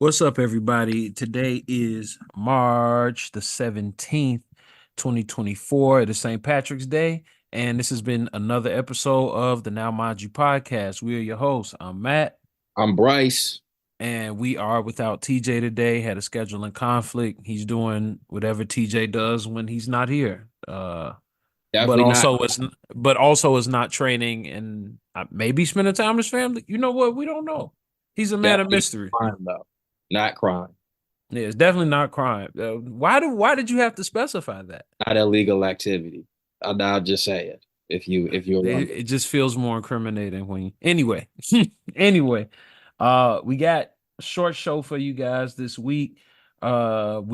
What's up, everybody? Today is March the 17th, 2024. It is St. Patrick's Day, and this has been another episode of the Now Mind You podcast. We are your hosts. I'm Matt, I'm Bryce. and we are without TJ today. Had a scheduling conflict. He's doing whatever TJ does when he's not here. But Definitely not. also is not training and maybe spending time with his family. You know what? We don't know. He's a man of Definitely mystery. crime though. Not crime. Yeah, it's definitely not crime. Why did you have to specify that? Not illegal activity. I'll just say it. If you're It, wondering. it just feels more incriminating when you anyway. Anyway, we got a short show for you guys this week. We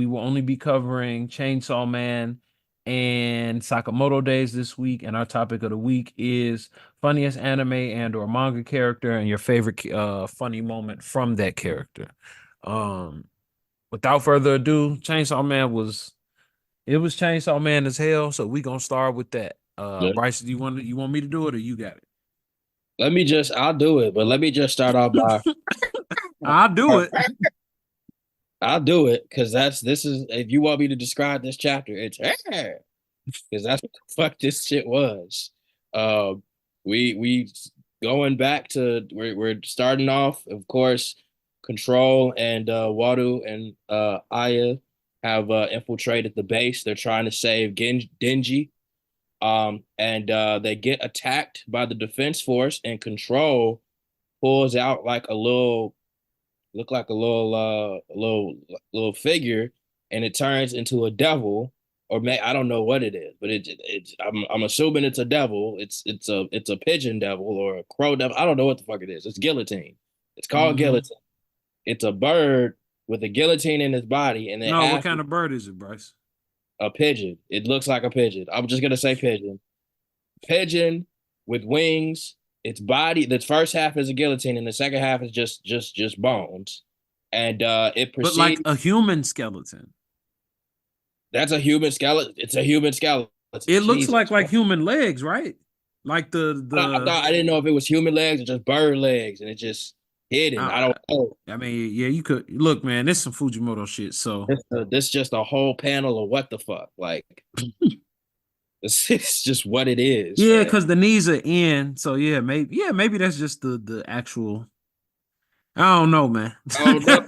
will only be covering Chainsaw Man and Sakamoto Days this week, and our topic of the week is funniest anime and or manga character and your favorite funny moment from that character. Um Without further ado, it was Chainsaw Man as hell. So we gonna start with that. Yeah. Bryce, do you want me to do it or you got I'll do it, but let me just start off by it? I'll do it. I'll do it because this is if you want me to describe this chapter, it's because that's what the fuck this shit was. Um we going back to we're starting off, of course. Control and Wadu and Aya have infiltrated the base. They're trying to save Denji. And they get attacked by the defense force, and Control pulls out like a little, look like a little figure, and it turns into a devil, or I don't know what it is, but I'm assuming it's a devil. It's a pigeon devil or a crow devil. I don't know what the fuck it is. It's guillotine. It's called Hmm. guillotine. It's a bird with a guillotine in his body, and it No, what has kind of bird is it, Bryce? a pigeon. It looks like a pigeon. I'm just gonna say pigeon. Pigeon with wings. Its body. The first half is a guillotine, and the second half is just bones. And it But like proceeds. a human skeleton. That's a human skeleton. It's a human skeleton. It looks Jesus. like human legs, right? Like I didn't know if it was human legs or just bird legs, and it just hidden. I uh, don't know. I mean, yeah, you could look, man. This is some Fujimoto shit. So This just a whole panel of what the fuck. Like this is just what it is, yeah, man. because the knees are in. So maybe that's just the actual. I don't know, man. Oh no.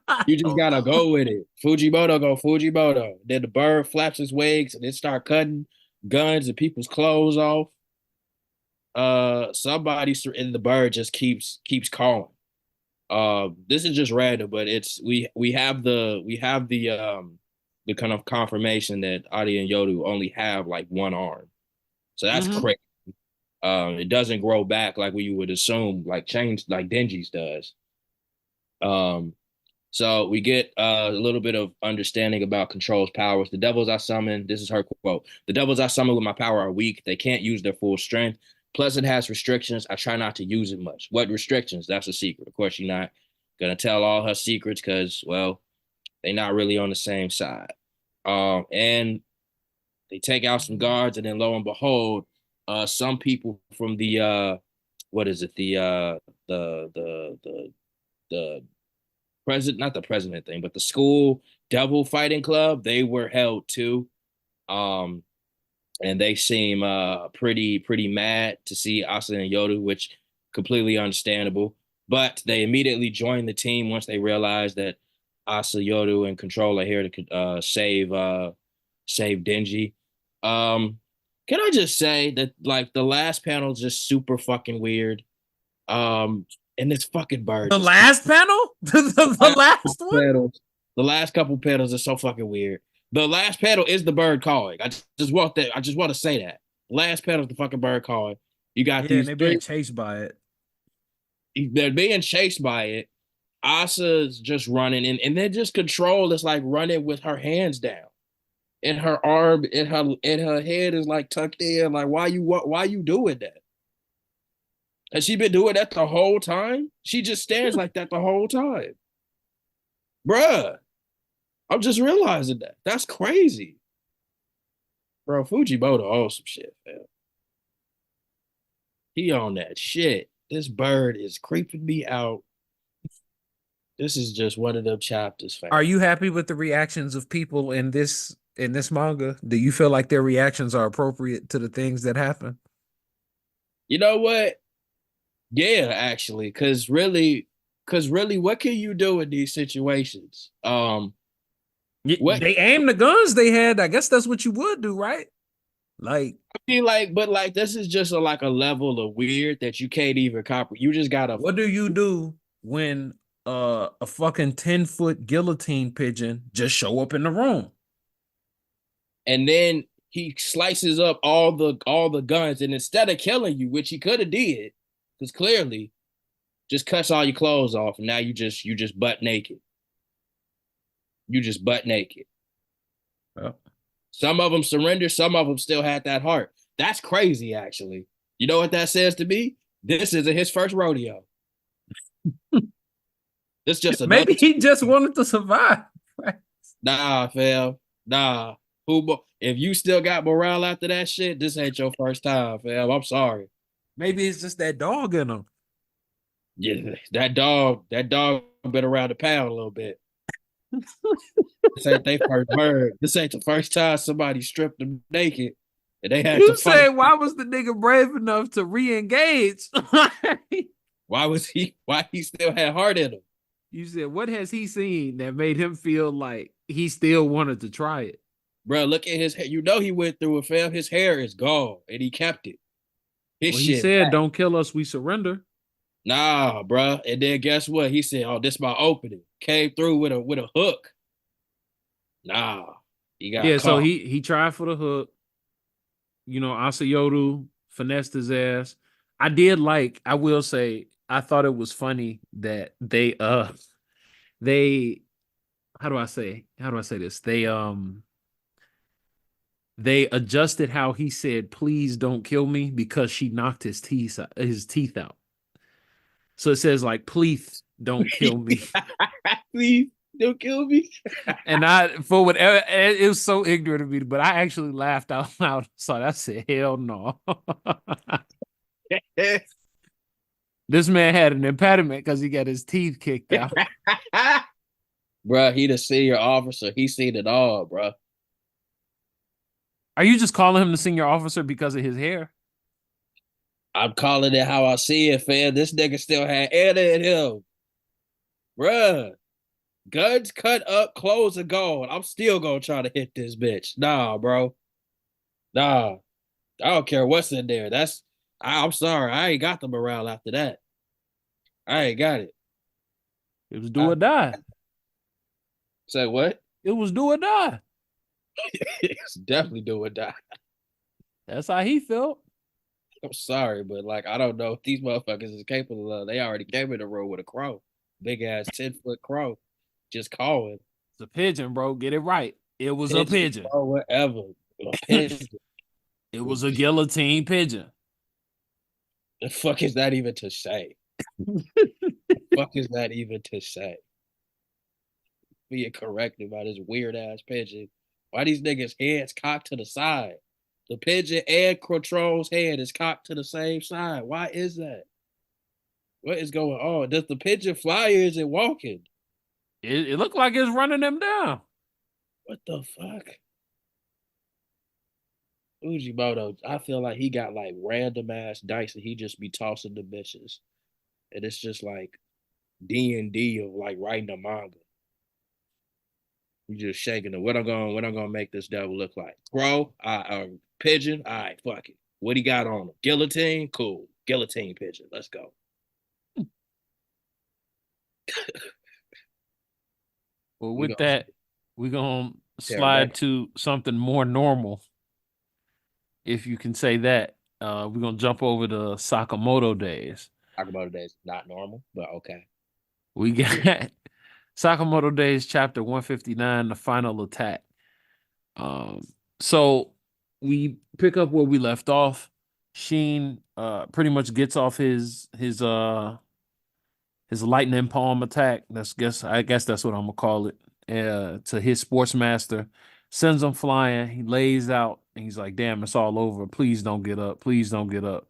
I You just don't gotta know. go with it. Fujimoto go Fujimoto. Then the bird flaps his wings and it start cutting guns and people's clothes off. Somebody and the bird just keeps calling. This is just random, but it's we have the kind of confirmation that Adi and Yodu only have like one arm. So that's Hmm. crazy. It doesn't grow back like we would assume, like change like Denji's does. Um, So we get a little bit of understanding about Control's powers. The devils I summon, this is her quote. The devils I summon with my power are weak. They can't use their full strength. Plus, it has restrictions. I try not to use it much. What restrictions? That's a secret. Of course, she's not gonna tell all her secrets because, well, they're not really on the same side. And they take out some guards, and then lo and behold, some people from the what is it? The president, not the president thing, but the school devil fighting club, they were held too. Um, and they seem pretty mad to see Asa and Yoda, which completely understandable. But they immediately joined the team once they realized that Asa, Yoda, and Control are here to save Denji. Um, can I just say that like the last panel is just super fucking weird. Um, and this fucking bird The just keeps last panel, the last one. panels. The last couple panels are so fucking weird. The last panel is the bird calling. I just want that. I just want to say that. Last panel is the fucking bird calling. You got Yeah, and these they're three. being chased by it. They're being chased by it. Asa's just running, and then just Control is like running with her hands down, and her arm and her head is like tucked in. Like why you doing that? Has she been doing that the whole time? She just stands like that the whole time, bruh. I'm just realizing that. That's crazy. Bro, Fujimoto on some shit, man. He on that shit. This bird is creeping me out. This is just one of them chapters, fam. Are you happy with the reactions of people in this manga? Do you feel like their reactions are appropriate to the things that happen? You know what? Yeah, actually, because really, what can you do in these situations? What They aimed the guns they had. I guess that's what you would do, right? Like, I mean, like, but like, this is just like a level of weird that you can't even comprehend. You just gotta, what do you do when a fucking 10-foot guillotine pigeon just show up in the room? and then he slices up all the guns, and instead of killing you, which he could have did, because clearly, just cuts all your clothes off, and now you just butt naked. You just butt naked. Well, Some of them surrender, some of them still had that heart. That's crazy, actually. You know what that says to me? This isn't his first rodeo. This just another. maybe he just wanted to survive. Right? Nah, fam. Nah. If you still got morale after that shit, this ain't your first time, fam. I'm sorry. Maybe it's just that dog in him. Yeah, that dog been around the pound a little bit. This ain't their first bird. This ain't the first time somebody stripped them naked and they had to You fight. said why was the nigga brave enough to re-engage? Why he still had heart in him? You said what has he seen that made him feel like he still wanted to try it? Bro, look at his hair. You know he went through it, fam. His hair is gone and he kept it. His Well, he shit. said, "Don't kill us, we surrender." Nah, bro. And then guess what? He said, "Oh, this my opening." Came through with a hook. Nah, he got Yeah, so caught. he tried for the hook. You know, Asayoru finessed his ass. I did like. I will say, I thought it was funny that they how do I say this? They adjusted how he said, "Please don't kill me," because she knocked his teeth out. So it says like, "Please don't kill me." Please don't kill me. And I, for whatever, it was so ignorant of me, but I actually laughed out loud. So I said, "Hell no." This man had an impediment because he got his teeth kicked out. Bro, he the senior officer. He seen it all, bro. Are you just calling him the senior officer because of his hair? I'm calling it how I see it, fam. This nigga still had Anna in him. Bruh. Guns cut up, clothes are gone. I'm still gonna try to hit this bitch. Nah, bro. Nah. I don't care what's in there. I'm sorry. I ain't got the morale after that. I ain't got it. It was do I or die. say what? It was do or die. It's definitely do or die. That's how he felt. I'm sorry, but like I don't know if these motherfuckers is capable of. They already came in the room with a crow, big ass 10-foot crow, just calling It's a pigeon, bro. Get it right. It was a pigeon pigeon. or whatever. A pigeon. It was a guillotine pigeon. The fuck is that even to say? Fuck is that even to say? Being corrected by this weird ass pigeon. Why these niggas heads cocked to the side? The pigeon and Control's head is cocked to the same side. Why is that? What is going on? Does the pigeon fly or is it walking? It looked like it's running them down. What the fuck? Ujimoto, I feel like he got like random ass dice and he just be tossing the bitches. And it's just like D&D of like writing a manga. You just shaking it. What I'm gonna make this devil look like? Crow, pigeon, all right, fuck it. What he got on him? Guillotine, cool. Guillotine pigeon. Let's go. Well, We with gonna that, we're gonna tear him back. slide to something more normal, if you can say that. We're gonna jump over to Sakamoto Days. Talk about it as not normal, but okay. We got Sakamoto Days chapter 159, the final attack. Um, so we pick up where we left off. Sheen pretty much gets off his lightning palm attack. I guess that's what I'm gonna call it. To his sportsmaster, sends him flying. He lays out and he's like, "Damn, it's all over. Please don't get up. Please don't get up."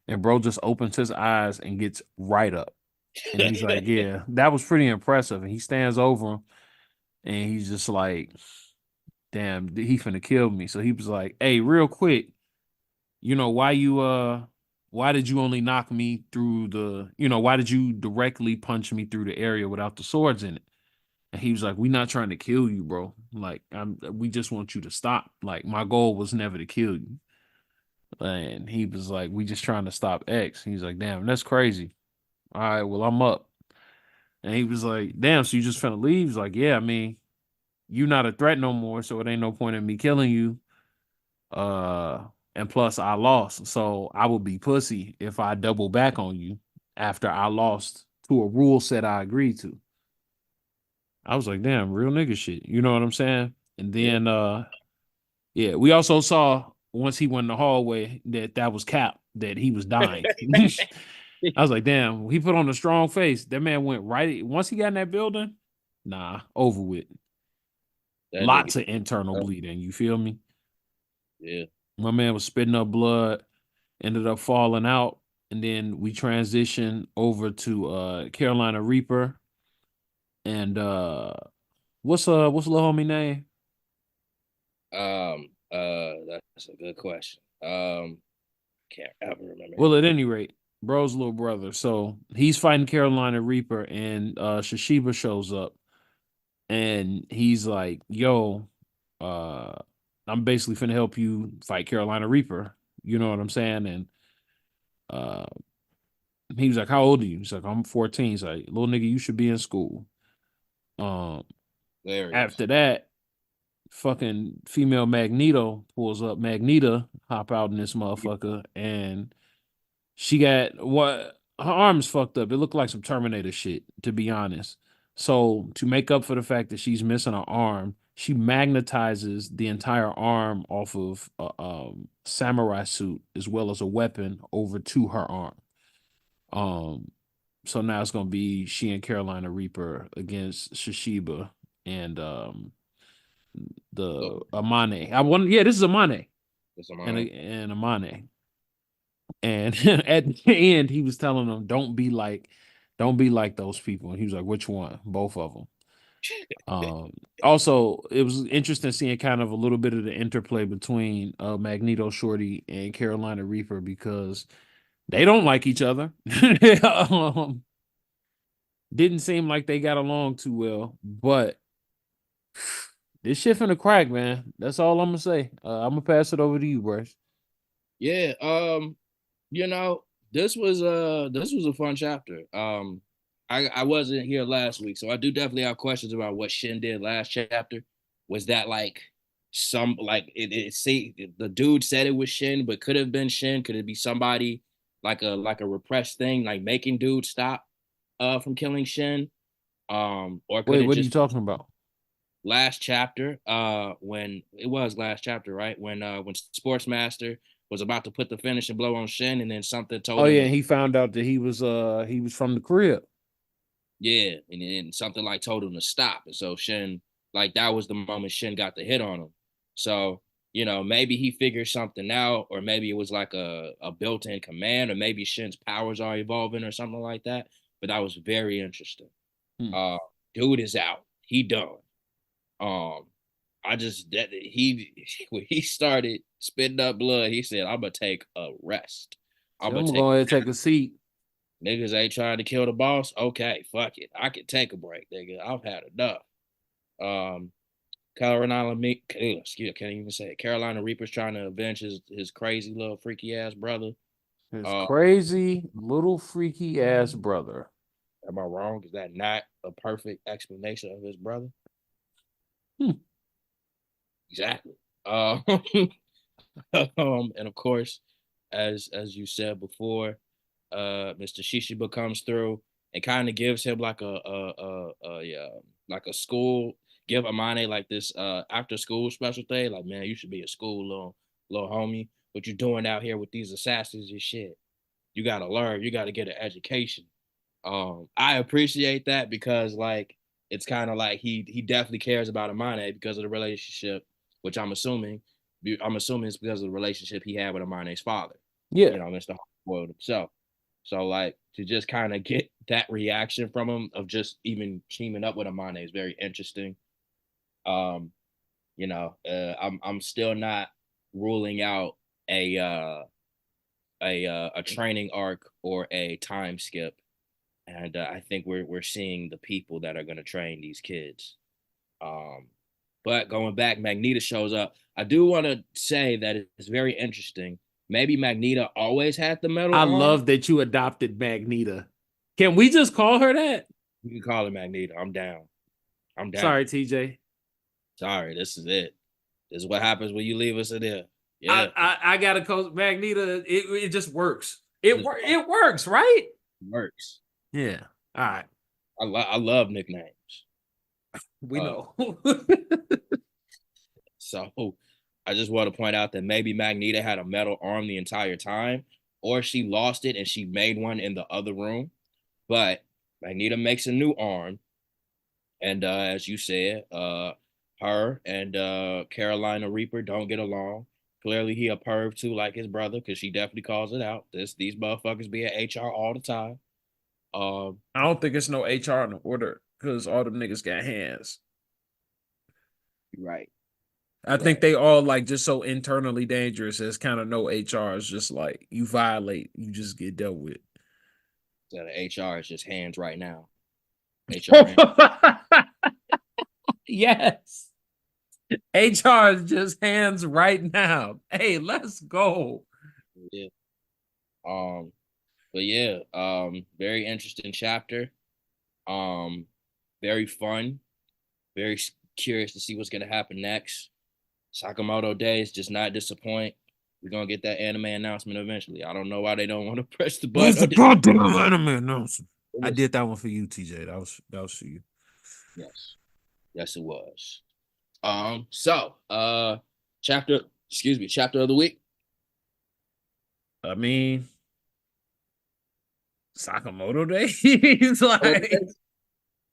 And bro just opens his eyes and gets right up. And he's like, yeah, that was pretty impressive. And he stands over him and he's just like, damn, he finna kill me. So he was like, hey, real quick, why did you only knock me through why did you directly punch me through the area without the swords in it? And he was like, we not trying to kill you, bro. Like, we just want you to stop. Like, my goal was never to kill you. And he was like, we just trying to stop X. He's like, damn, that's crazy. All right, well, I'm up. And he was like, damn, so you just finna leave? He's like, yeah, I mean, you not a threat no more, so it ain't no point in me killing you. Uh, and plus I lost, so I would be pussy if I double back on you after I lost to a rule set I agreed to. I was like, damn, real nigga shit. You know what I'm saying? And Yeah. then yeah, we also saw once he went in the hallway that was Cap, that he was dying. I was like, damn, he put on a strong face. That man went right once he got in that building. Nah, over with. That nigga. Lots of internal Oh, bleeding. You feel me? yeah. My man was spitting up blood, ended up falling out, and then we transitioned over to Carolina Reaper and what's the little homie name? That's a good question. Can't ever remember his Well, at name. any rate, bro's little brother. So he's fighting Carolina Reaper, and Shishiba shows up, and he's like, "Yo, uh, I'm basically finna help you fight Carolina Reaper." You know what I'm saying? And uh, he was like, "How old are you?" He's like, "I'm 14." He's like, "Little nigga, you should be in school." Um, Hilarious. After that, fucking female Magneto pulls up. Magneta hop out in this motherfucker, and she got what her arm's fucked up. It looked like some Terminator shit, to be honest. So to make up for the fact that she's missing her arm, she magnetizes the entire arm off of a samurai suit as well as a weapon over to her arm. Um, so now it's gonna be she and Carolina Reaper against Shishiba and So the Amane. I want yeah, this is Amane it's on and Amane. And at the end, he was telling them, don't be like those people." And he was like, "Which one?" Both of them. Um, Also, it was interesting seeing kind of a little bit of the interplay between Magneto Shorty and Carolina Reaper because they don't like each other. um, didn't seem like they got along too well, but this shit finna crack, man. That's all I'm gonna say. I'm gonna pass it over to you, Bryce. Yeah. You know, this was a fun chapter. I wasn't here last week, so I do definitely have questions about what Shin did last chapter. Was that like some like it see the dude said it was Shin, but could have been Shin? Could it be somebody like a repressed thing, like making dude stop from killing Shin? Or could Wait, it what are you just talking about? last chapter, when it was last chapter, right? When Sportsmaster was about to put the finishing blow on Shin, and then something Oh told him yeah, to, and he found out that he was from the crib. yeah, and then something like told him to stop. And so Shin, like that was the moment Shin got the hit on him. So, maybe he figured something out, or maybe it was like a built-in command, or maybe Shin's powers are evolving or something like that. But that was very interesting. Hmm. Uh Dude is out. He done. Um, I just that he when he started spitting up blood, he said, "I'm gonna take a rest. I'm So gonna I'm gonna take go ahead and take a seat. niggas ain't trying to kill the boss. Okay, fuck it. I can take a break, nigga. I've had enough." Um, Carolina, excuse, I can't even say it. Carolina Reaper's trying to avenge his crazy little freaky ass brother. His Uh, crazy little freaky ass brother. am I wrong? Is that not a perfect explanation of his brother? Hmm. Exactly. And of course, as you said before, Mr. Shishiba comes through and kind of gives him like like a school, give Amane like this after school special thing. Like, man, you should be a school little homie. What you doing out here with these assassins and shit? You gotta learn. You gotta get an education. I appreciate that because like it's kind of like he definitely cares about Amane because of the relationship, which I'm assuming it's because of the relationship he had with Amane's father. Yeah. Mr. Hardboiled himself. So like to just kind of that reaction from him of just even teaming up with Amane is very interesting. Um, I'm still not ruling out a training arc or a time skip, and I think we're seeing the people that are going to train these kids. Um, but going back, Magneto shows up. I do want to say that it's very interesting. Maybe Magneto always had the metal I arm. love that you adopted Magneta. Can we just call her that? You can call it Magneto. I'm down. I'm down. Sorry, TJ. Sorry, this is it. This is what happens when you leave us in there. I Yeah, I, I gotta coach Magneta. It just works. it It works, right? works. Yeah. All right. I love nicknames. We Uh, know. so I just want to point out that maybe Magneto had a metal arm the entire time, or she lost it and she made one in the other room. But Magneto makes a new arm, and as you said, her and Carolina Reaper don't get along. Clearly, he a perv too, like his brother, because she definitely calls it out. These motherfuckers be at HR all the time. Um, I don't think it's no HR in the order because all them niggas got hands. right, I think right. they all like just so internally dangerous. There's kind of no HR. It's just like you violate, you just get dealt with. So the HR is just hands right now. HR hands. Yes. HR is just hands right now. Hey, let's go. Yeah. Um, but yeah, very interesting chapter. Um, very fun. Very curious to see what's gonna happen next. Sakamoto Days just not disappoint. We're gonna get that anime announcement eventually. I don't know why they don't want to press the Where's the button. goddamn anime? No, I did that one for you, TJ. That was for you. Yes, yes, it was. Chapter, excuse me, chapter of the week. I mean, Sakamoto Days. Like,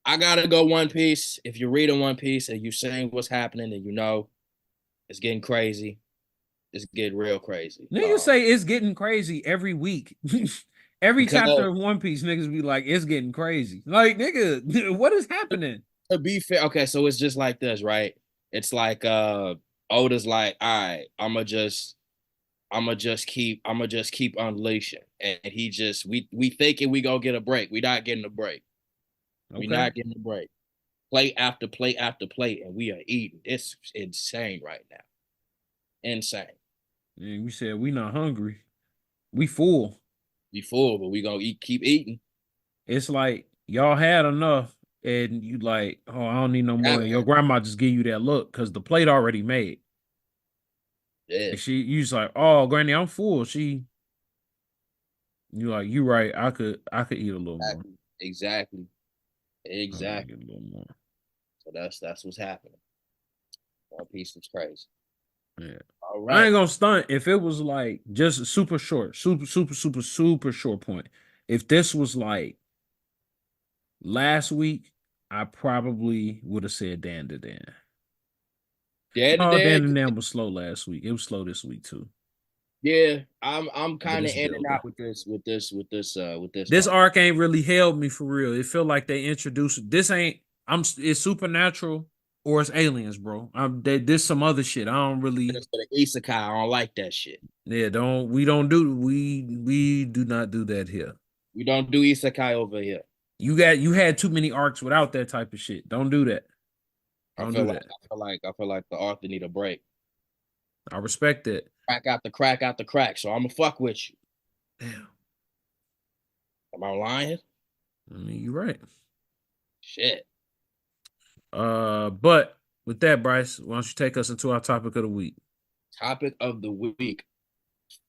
I gotta go One Piece. If you're reading One Piece and you're saying what's happening, and you know it's getting crazy, it's getting real crazy. niggas say it's getting crazy every week. Every Because chapter of One Piece, niggas be like, it's getting crazy. Like, nigga, what is happening? to be fair, okay, so it's just like this, right? It's like Oda's like, all right, I'ma just keep unleashing. And he just we thinking we gonna get a break. We not getting a break. We Okay. not getting a break. Plate after plate after plate, and we are eating. It's insane right now. Insane. And we said we not hungry. We full. We full, but we gonna keep eating. It's like y'all had enough, and you like, oh, I don't need no more. And your grandma just give you that look because the plate already made. Yeah. And you just like, oh, Granny, I'm full. You like, you right. I could eat a little more. Exactly. I could Exactly. get a little more. So that's what's happening. One Piece is crazy. Yeah. All I ain't right. gonna stunt if it was like just super short, super short point. If this was like last week, I probably would have said Dan to Dan. Dan to No, Dan Dan. and Dan was slow last week. It was slow this week too. Yeah, I'm But kind of it's in and building. out with this This arc. arc ain't really held me for real. It feel like they introduced this ain't it's supernatural or it's aliens, bro. There's some other shit. I don't really It's for the Isekai. I don't like that shit. yeah, we do not do that here. We don't do Isekai over here. You had too many arcs without that type of shit. Don't do that. Don't do that. I feel like the author need a break. I respect that. Crack out the crack. So I'm gonna fuck with you. Damn. Am I lying? I mean, you're right. Shit. But with that, Bryce, why don't you take us into our topic of the week? Topic of the week.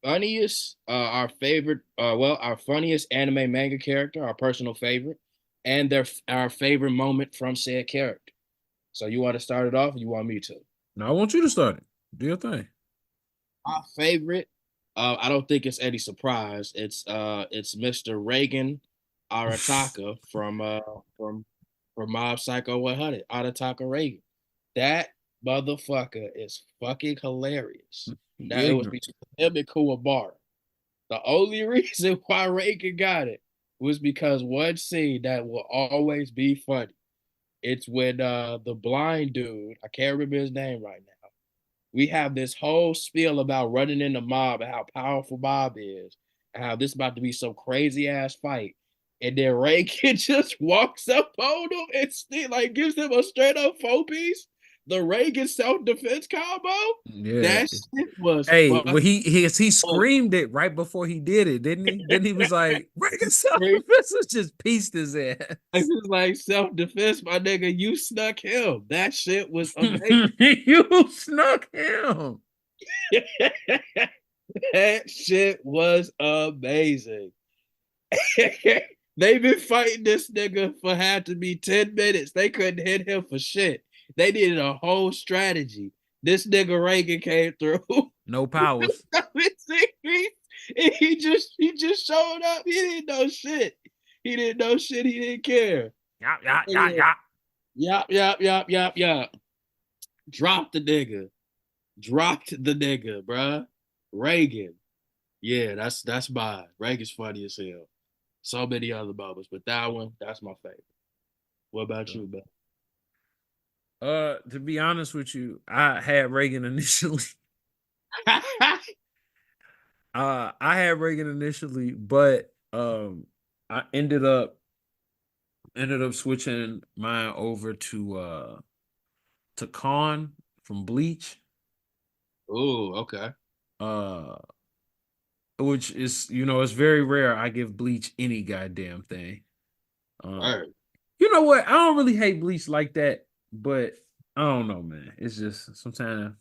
Funniest, our favorite, our funniest anime manga character, our personal favorite, and our favorite moment from said character. So you want to start it off, or you want me to? Now I want you to start it. Do your thing. My favorite, I don't think it's any surprise. It's Mr. Reagan Arataka from Mob Psycho 100. Arataka Reagan. That motherfucker is fucking hilarious. He Now it was ignorant. between him and Kuwabara. The only reason why Reagan got it was because one scene that will always be funny. It's when the blind dude, I can't remember his name right now. We have this whole spiel about running in the mob and how powerful Mob is, and how this is about to be some crazy ass fight. And then Reagan just walks up on him and still like gives him a straight up four piece. The Reagan self defense combo. Yeah. That shit was Hey, well, fucking he screamed it right before he did it, didn't he? Then he was like, "Break himself." crazy. This was just pieced his It ass. was like self defense, my nigga. You snuck him. That shit was amazing. You snuck him. That shit was amazing. They've been fighting this nigga for had to be 10 minutes. They couldn't hit him for shit. They needed a whole strategy. This nigga Reagan came through. No powers. He just showed up. He didn't know shit. He didn't know shit. He didn't care. Yeah, yeah, yeah, Yeah. yeah. Yop. Dropped the nigga. Dropped the nigga, bruh. Reagan. Yeah, that's mine. Reagan's funny as hell. So many other moments, but that one, that's my favorite. What about you, man? To be honest with you, I had Reagan initially. I had Reagan initially, but I ended up switching mine over to Khan from Bleach. Oh, okay. Uh which is, it's very rare I give Bleach any goddamn thing. All Um right. you know what? I don't really hate Bleach like that, but I don't know, man. It's just sometimes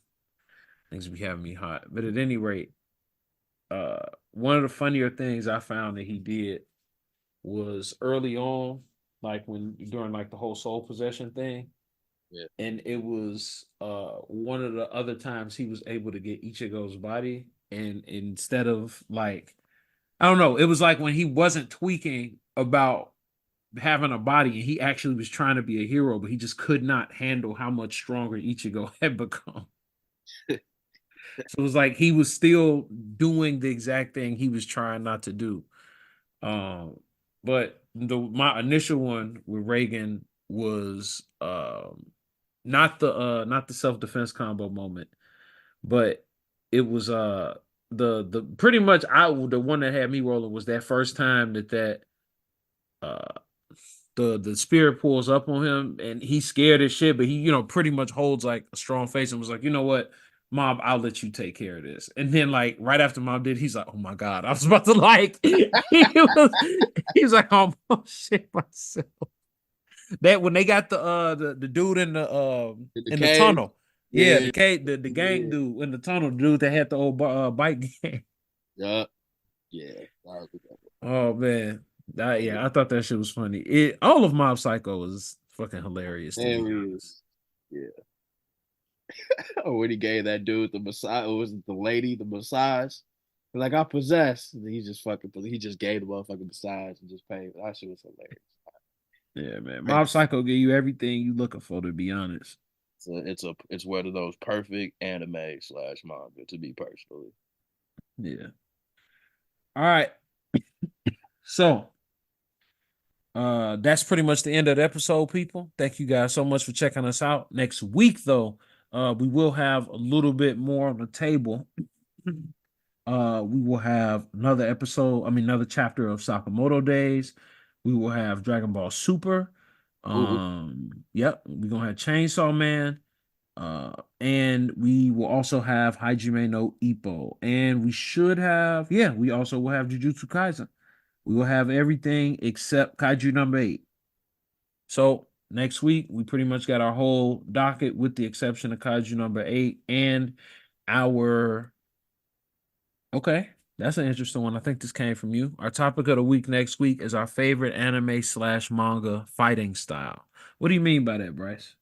things be having me hot. But at any rate, one of the funnier things I found that he did was early on, like when during like the whole soul possession thing. Yeah. And it was one of the other times he was able to get Ichigo's body. And instead of like, I don't know, it was like when he wasn't tweaking about having a body and he actually was trying to be a hero, but he just could not handle how much stronger Ichigo had become. So it was like he was still doing the exact thing he was trying not to do. But my initial one with Reagan was not the self-defense combo moment, but it was the pretty much the one that had me rolling was that first time that uh the spirit pulls up on him and he's scared as shit, but he, pretty much holds like a strong face and was like, you know what, Mob, I'll let you take care of this. And then like right after Mob did, he's like, oh my God, I was about to like he was like, oh shit myself. That when they got the dude In the in the cave. tunnel. Yeah, Yeah. the gang Yeah. dude in the tunnel, the dude that had the old bike gang. Yeah. Yeah. That was a good Oh man. one. Yeah, I thought that shit was funny. All of Mob Psycho was fucking hilarious, to There be he honest. is. Yeah. When he gave that dude the massage, was it the lady the massage? Like I possessed. And he just gave the motherfucking massage and just paid. That shit was hilarious. Yeah, man. Right. Mob Psycho give you everything you looking for, to be honest. It's one of those perfect anime slash manga to me personally. Yeah. All right. So that's pretty much the end of the episode, people. Thank you guys so much for checking us out. Next week, though, we will have a little bit more on the table. We will have another episode, another chapter of Sakamoto Days. We will have Dragon Ball Super. Ooh, Yep, we're gonna have Chainsaw Man. And we will also have Hajime no Ippo. And we also will have Jujutsu Kaisen. We will have everything except Kaiju number 8. So next week, we pretty much got our whole docket with the exception of Kaiju number 8 and our. Okay, that's an interesting one. I think this came from you. Our topic of the week next week is our favorite anime slash manga fighting style. What do you mean by that, Bryce?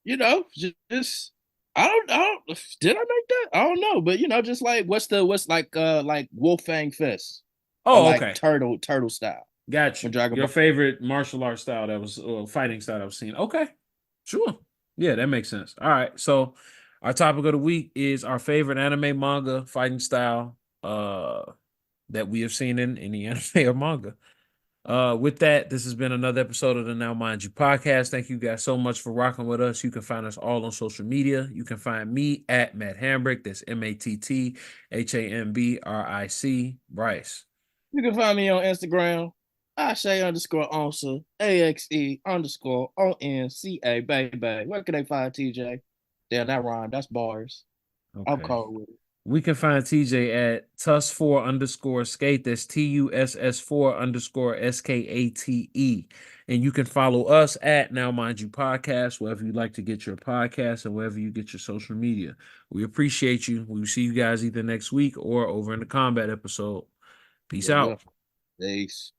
just I don't did I make that? I don't know, but just like what's like Wolf Fang Fist or Oh, like okay. turtle style Got from you. Dragon Your Ball. favorite martial art style that was fighting style I've seen. Okay, sure. Yeah, that makes sense. All right. So our topic of the week is our favorite anime manga fighting style that we have seen in any anime or manga. With that, this has been another episode of the Now Mind You podcast. Thank you guys so much for rocking with us. You can find us all on social media. You can find me at Matt Hambrick. That's MATTHAMBRIC. Bryce. You can find me on Instagram, Ashay_Onsa, AXE_ONCA, baby. Where can they find TJ? Damn, that rhyme. That's bars. I'm Okay. cold with it. We can find TJ at TUS4_skate. That's TUSS4_SKATE. And you can follow us at Now Mind You Podcast, wherever you like to get your podcast and wherever you get your social media. We appreciate you. We will see you guys either next week or over in the combat episode. Peace Yeah, yeah. out. Peace.